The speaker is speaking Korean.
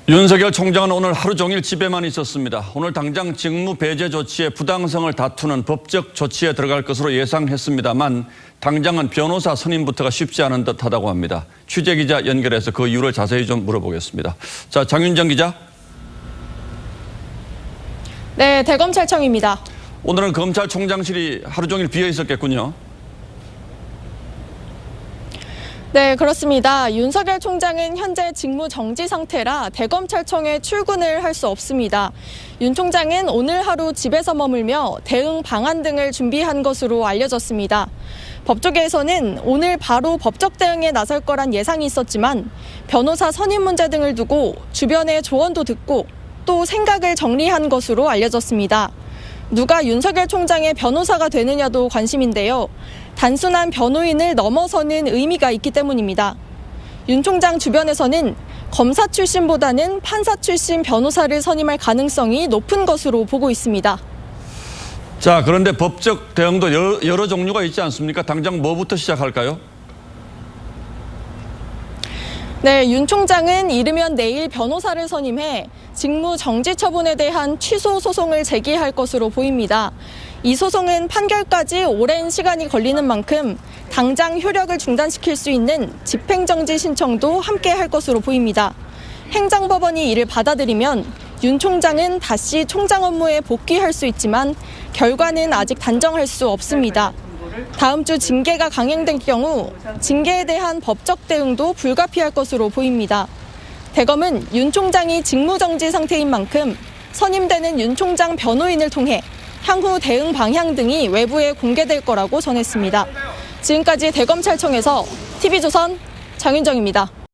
윤석열 총장은 오늘 하루 종일 집에만 있었습니다. 오늘 당장 직무 배제 조치의 부당성을 다투는 법적 조치에 들어갈 것으로 예상했습니다만 당장은 변호사 선임부터가 쉽지 않은 듯하다고 합니다. 취재기자 연결해서 그 이유를 자세히 좀 물어보겠습니다. 자, 장윤정 기자. 네, 대검찰청입니다. 오늘은 검찰총장실이 하루 종일 비어 있었겠군요. 네, 그렇습니다. 윤석열 총장은 현재 직무 정지 상태라 대검찰청에 출근을 할 수 없습니다. 윤 총장은 오늘 하루 집에서 머물며 대응 방안 등을 준비한 것으로 알려졌습니다. 법조계에서는 오늘 바로 법적 대응에 나설 거란 예상이 있었지만 변호사 선임 문제 등을 두고 주변의 조언도 듣고 또 생각을 정리한 것으로 알려졌습니다. 누가 윤석열 총장의 변호사가 되느냐도 관심인데요. 단순한 변호인을 넘어서는 의미가 있기 때문입니다. 윤 총장 주변에서는 검사 출신보다는 판사 출신 변호사를 선임할 가능성이 높은 것으로 보고 있습니다. 자, 그런데 법적 대응도 여러 종류가 있지 않습니까? 당장 뭐부터 시작할까요? 네, 윤 총장은 이르면 내일 변호사를 선임해 직무 정지 처분에 대한 취소 소송을 제기할 것으로 보입니다. 이 소송은 판결까지 오랜 시간이 걸리는 만큼 당장 효력을 중단시킬 수 있는 집행정지 신청도 함께 할 것으로 보입니다. 행정법원이 이를 받아들이면 윤 총장은 다시 총장 업무에 복귀할 수 있지만 결과는 아직 단정할 수 없습니다. 다음 주 징계가 강행될 경우 징계에 대한 법적 대응도 불가피할 것으로 보입니다. 대검은 윤 총장이 직무정지 상태인 만큼 선임되는 윤 총장 변호인을 통해 향후 대응 방향 등이 외부에 공개될 거라고 전했습니다. 지금까지 대검찰청에서 TV조선 장윤정입니다.